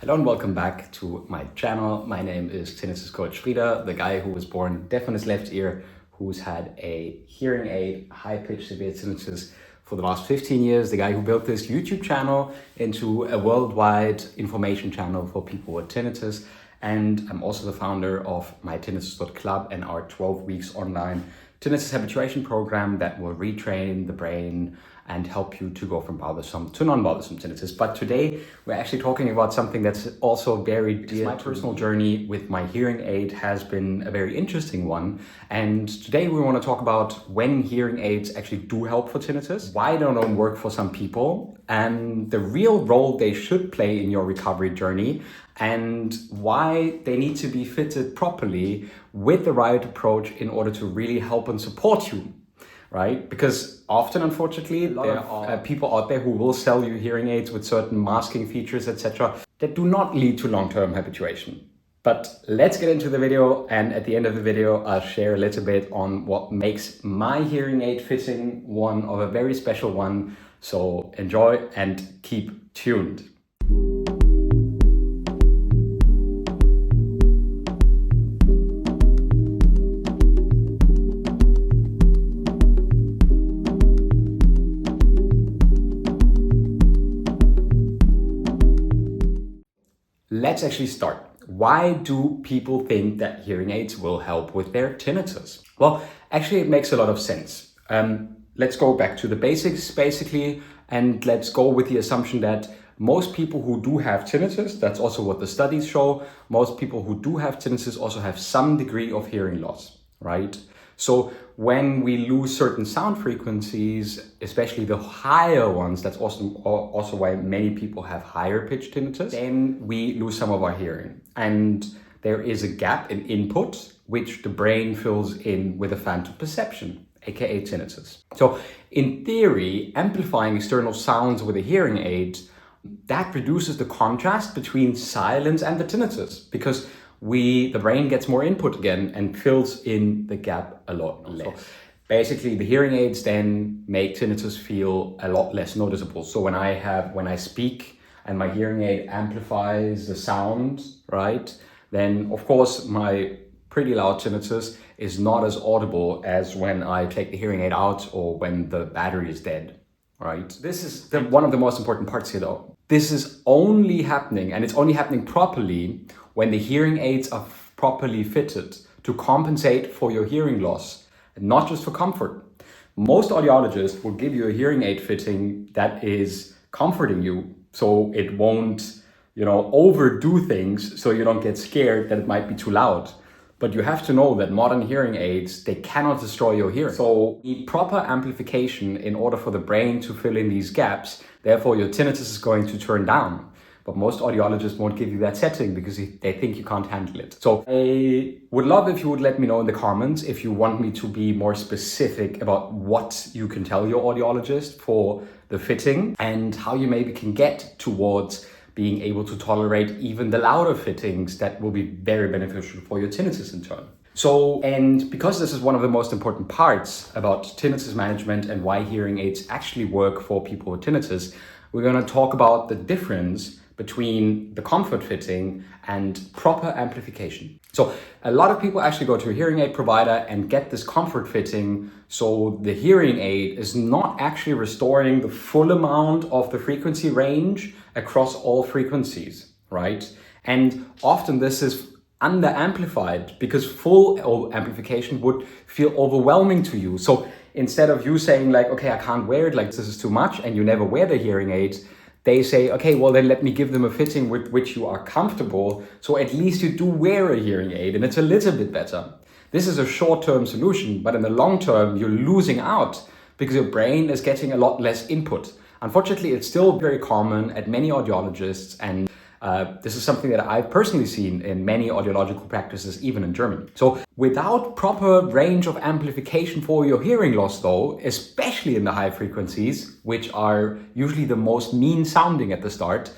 Hello and welcome back to my channel. My name is Tinnitus Coach Frieder, the guy who was born deaf in his left ear, who's had a hearing aid, high-pitched severe tinnitus for the last 15 years, the guy who built this YouTube channel into a worldwide information channel for people with tinnitus. And I'm also the founder of my Tinnitus.club and our 12 weeks online tinnitus habituation program that will retrain the brain and help you to go from bothersome to non-bothersome tinnitus. But today we're actually talking about something that's also very dear. My personal journey with my hearing aid has been a very interesting one. And today we want to talk about when hearing aids actually do help for tinnitus, why they don't work for some people, and the real role they should play in your recovery journey, and why they need to be fitted properly with the right approach in order to really help and support you, right? Because often, unfortunately, there are people out there who will sell you hearing aids with certain masking features, etc., that do not lead to long-term habituation. But let's get into the video, and at the end of the video, I'll share a little bit on what makes my hearing aid fitting one of a very special one. So enjoy and keep tuned. Let's actually start. Why do people think that hearing aids will help with their tinnitus? Well, actually it makes a lot of sense. Let's go back to the basics basically, and let's go with the assumption that most people who do have tinnitus, that's also what the studies show, most people who do have tinnitus also have some degree of hearing loss, right? So when we lose certain sound frequencies, especially the higher ones, that's also why many people have higher pitched tinnitus, then we lose some of our hearing. And there is a gap in input, which the brain fills in with a phantom perception, aka tinnitus. So in theory, amplifying external sounds with a hearing aid, that reduces the contrast between silence and the tinnitus, because the brain gets more input again and fills in the gap a lot less. So basically, the hearing aids then make tinnitus feel a lot less noticeable. So when I speak and my hearing aid amplifies the sound, right, then of course my pretty loud tinnitus is not as audible as when I take the hearing aid out or when the battery is dead, right? This is one of the most important parts here though. This is only happening, and it's only happening properly, when the hearing aids are properly fitted to compensate for your hearing loss, and not just for comfort. Most audiologists will give you a hearing aid fitting that is comforting you, so it won't, overdo things, so you don't get scared that it might be too loud. But you have to know that modern hearing aids, they cannot destroy your hearing. So you need proper amplification in order for the brain to fill in these gaps. Therefore, your tinnitus is going to turn down. But most audiologists won't give you that setting because they think you can't handle it. So I would love if you would let me know in the comments if you want me to be more specific about what you can tell your audiologist for the fitting and how you maybe can get towards being able to tolerate even the louder fittings that will be very beneficial for your tinnitus in turn. So, and because this is one of the most important parts about tinnitus management and why hearing aids actually work for people with tinnitus, we're going to talk about the difference between the comfort fitting and proper amplification. So a lot of people actually go to a hearing aid provider and get this comfort fitting, so the hearing aid is not actually restoring the full amount of the frequency range across all frequencies, right? And often this is under amplified because full amplification would feel overwhelming to you. So instead of you saying like, okay, I can't wear it, like this is too much, and you never wear the hearing aids, they say, okay, well then let me give them a fitting with which you are comfortable, so at least you do wear a hearing aid and it's a little bit better. This is a short-term solution, but in the long term, you're losing out because your brain is getting a lot less input. Unfortunately, it's still very common at many audiologists, and this is something that I've personally seen in many audiological practices, even in Germany. So without proper range of amplification for your hearing loss though, especially in the high frequencies, which are usually the most mean sounding at the start,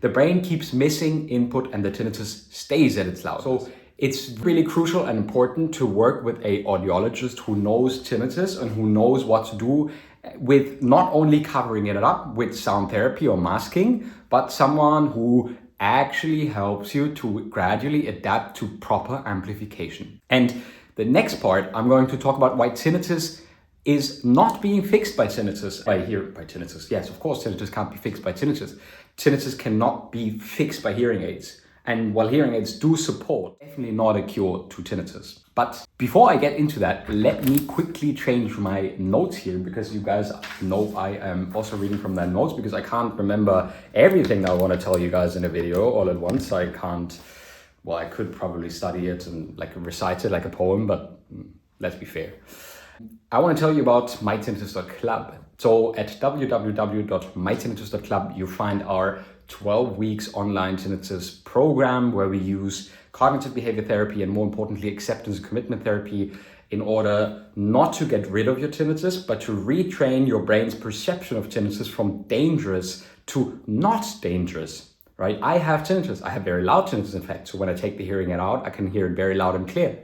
the brain keeps missing input and the tinnitus stays at its loudest. So it's really crucial and important to work with an audiologist who knows tinnitus and who knows what to do with not only covering it up with sound therapy or masking, but someone who actually helps you to gradually adapt to proper amplification. And the next part, I'm going to talk about why tinnitus is not being fixed by tinnitus. By tinnitus. Yes, of course, tinnitus can't be fixed by tinnitus. Tinnitus cannot be fixed by hearing aids. And while hearing aids do support, definitely not a cure to tinnitus. But before I get into that, let me quickly change my notes here, because you guys know I am also reading from their notes, because I can't remember everything I want to tell you guys in a video all at once. I can't, well, I could probably study it and like recite it like a poem, but let's be fair. I want to tell you about mytinnitus.club. So at www.mytinnitus.club, you find our 12 weeks online tinnitus program, where we use cognitive behavior therapy and, more importantly, acceptance and commitment therapy in order not to get rid of your tinnitus, but to retrain your brain's perception of tinnitus from dangerous to not dangerous, right? I have tinnitus. I have very loud tinnitus, in fact. So when I take the hearing aid out, I can hear it very loud and clear.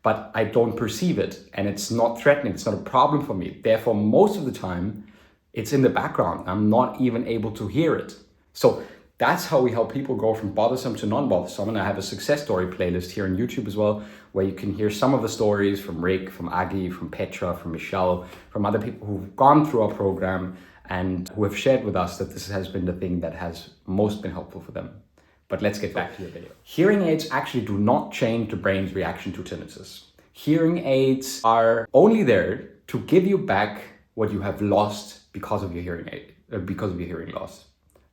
But I don't perceive it, and it's not threatening. It's not a problem for me. Therefore, most of the time, it's in the background. I'm not even able to hear it. So that's how we help people go from bothersome to non-bothersome. And I have a success story playlist here on YouTube as well, where you can hear some of the stories from Rick, from Agi, from Petra, from Michelle, from other people who've gone through our program and who have shared with us that this has been the thing that has most been helpful for them. But let's get back to the video. Hearing aids actually do not change the brain's reaction to tinnitus. Hearing aids are only there to give you back what you have lost because of your hearing aid, because of your hearing loss.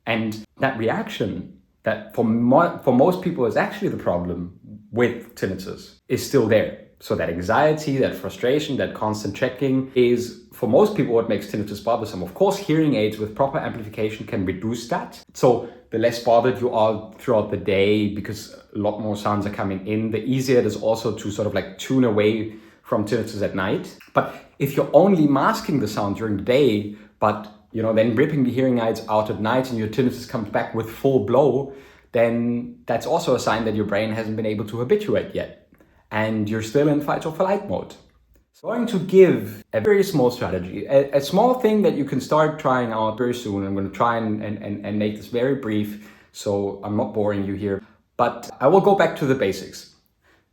And that reaction that for most people is actually the problem with tinnitus is still there. So that anxiety, that frustration, that constant checking is, for most people, what makes tinnitus bothersome. Of course, hearing aids with proper amplification can reduce that. So the less bothered you are throughout the day, because a lot more sounds are coming in, the easier it is also to sort of like tune away from tinnitus at night. But if you're only masking the sound during the day, but then ripping the hearing aids out at night and your tinnitus comes back with full blow, then that's also a sign that your brain hasn't been able to habituate yet. And you're still in fight or flight mode. So I'm going to give a very small strategy, a small thing that you can start trying out very soon. I'm going to try and make this very brief, so I'm not boring you here. But I will go back to the basics.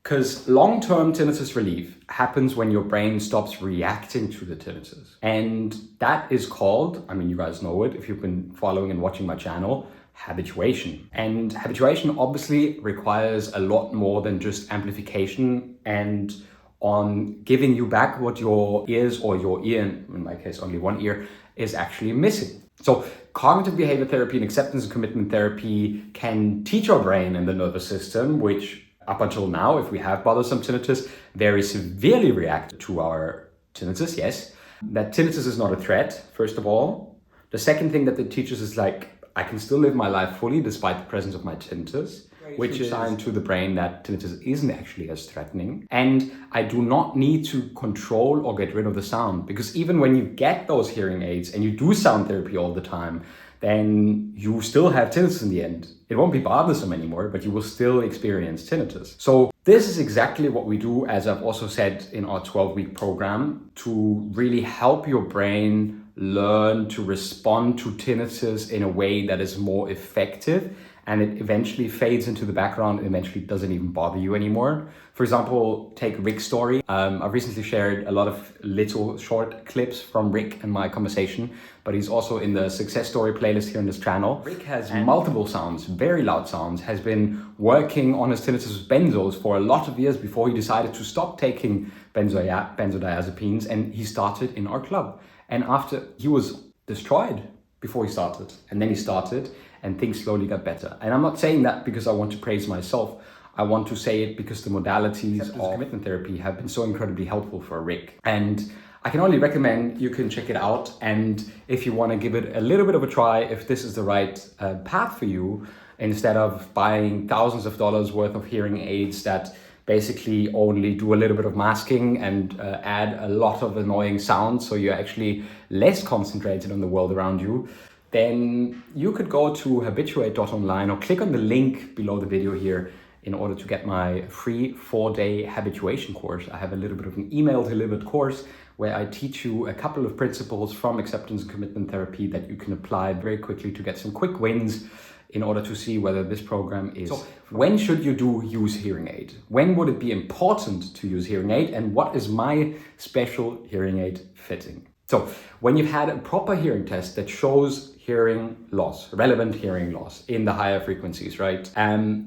Because long-term tinnitus relief happens when your brain stops reacting to the tinnitus. And that is called, you guys know it if you've been following and watching my channel, habituation. And habituation obviously requires a lot more than just amplification and on giving you back what your ears, or your ear, in my case only one ear, is actually missing. So cognitive behavior therapy and acceptance and commitment therapy can teach our brain and the nervous system, which up until now, if we have bothersome tinnitus, very severely react to our tinnitus, yes, that tinnitus is not a threat, first of all. The second thing that it teaches is like, I can still live my life fully despite the presence of my tinnitus, which is a sign to the brain that tinnitus isn't actually as threatening. And I do not need to control or get rid of the sound, because even when you get those hearing aids and you do sound therapy all the time, then you still have tinnitus in the end. It won't be bothersome anymore, but you will still experience tinnitus. So this is exactly what we do, as I've also said in our 12-week program, to really help your brain learn to respond to tinnitus in a way that is more effective, and it eventually fades into the background and eventually doesn't even bother you anymore. For example, take Rick's story. I've recently shared a lot of little short clips from Rick and my conversation, but he's also in the success story playlist here on this channel. Rick has multiple sounds, very loud sounds, has been working on his tinnitus with benzos for a lot of years before he decided to stop taking benzodiazepines, and he started in our club. And after, he was destroyed before he started, and then he started, and things slowly got better. And I'm not saying that because I want to praise myself. I want to say it because the modalities of commitment therapy have been so incredibly helpful for Rick. And I can only recommend you can check it out. And if you want to give it a little bit of a try, if this is the right path for you, instead of buying thousands of dollars worth of hearing aids that basically only do a little bit of masking and add a lot of annoying sounds, so you're actually less concentrated on the world around you, then you could go to habituate.online or click on the link below the video here in order to get my free 4-day habituation course. I have a little bit of an email delivered course where I teach you a couple of principles from acceptance and commitment therapy that you can apply very quickly to get some quick wins in order to see whether this program is. So when should you use hearing aid? When would it be important to use hearing aid? And what is my special hearing aid fitting? So when you've had a proper hearing test that shows hearing loss, relevant hearing loss in the higher frequencies, right?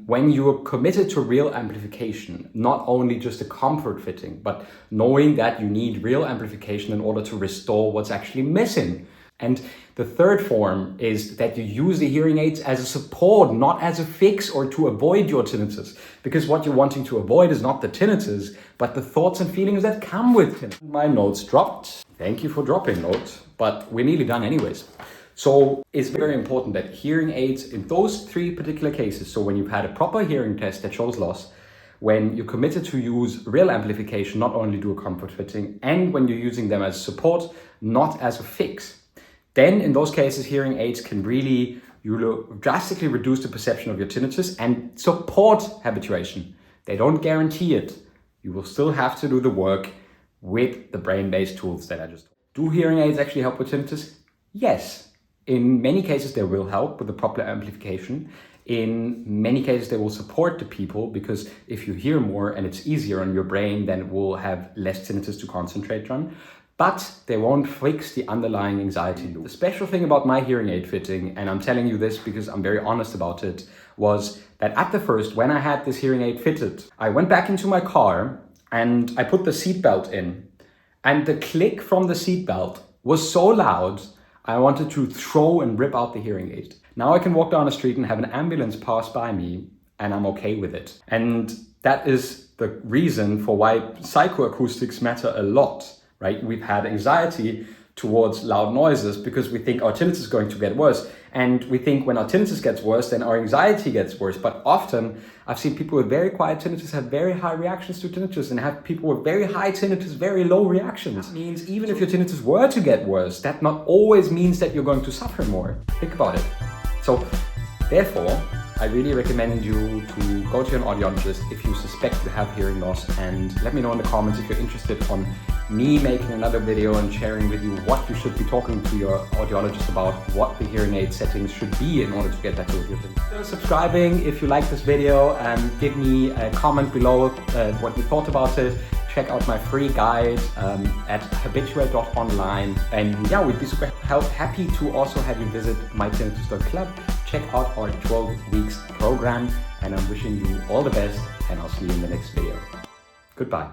When you are committed to real amplification, not only just a comfort fitting, but knowing that you need real amplification in order to restore what's actually missing. And the third form is that you use the hearing aids as a support, not as a fix or to avoid your tinnitus. Because what you're wanting to avoid is not the tinnitus, but the thoughts and feelings that come with tinnitus. My notes dropped. Thank you for dropping notes, but we're nearly done anyways. So it's very important that hearing aids in those three particular cases, so when you've had a proper hearing test that shows loss, when you're committed to use real amplification, not only do a comfort fitting, and when you're using them as support, not as a fix, then in those cases, hearing aids can really drastically reduce the perception of your tinnitus and support habituation. They don't guarantee it. You will still have to do the work with the brain-based tools that I just told. Do hearing aids actually help with tinnitus? Yes. In many cases, they will help with the proper amplification. In many cases, they will support the people because if you hear more and it's easier on your brain, then it will have less tinnitus to concentrate on. But they won't fix the underlying anxiety loop. The special thing about my hearing aid fitting, and I'm telling you this because I'm very honest about it, was that at the first, when I had this hearing aid fitted, I went back into my car and I put the seatbelt in. And the click from the seatbelt was so loud, I wanted to throw and rip out the hearing aid. Now I can walk down the street and have an ambulance pass by me and I'm okay with it. And that is the reason for why psychoacoustics matter a lot, right? We've had anxiety towards loud noises because we think our tinnitus is going to get worse. And we think when our tinnitus gets worse, then our anxiety gets worse. But often I've seen people with very quiet tinnitus have very high reactions to tinnitus and have people with very high tinnitus, very low reactions. That means even if your tinnitus were to get worse, that not always means that you're going to suffer more. Think about it. So therefore, I really recommend you to go to an audiologist if you suspect you have hearing loss, and let me know in the comments if you're interested on me making another video and sharing with you what you should be talking to your audiologist about, what the hearing aid settings should be in order to get better with your tinnitus. Consider subscribing if you like this video, and give me a comment below what you thought about it. Check out my free guide at habituate.online. And yeah, we'd be super happy to also have you visit mytinnitus.club. Check out our 12 weeks program, and I'm wishing you all the best, and I'll see you in the next video. Goodbye.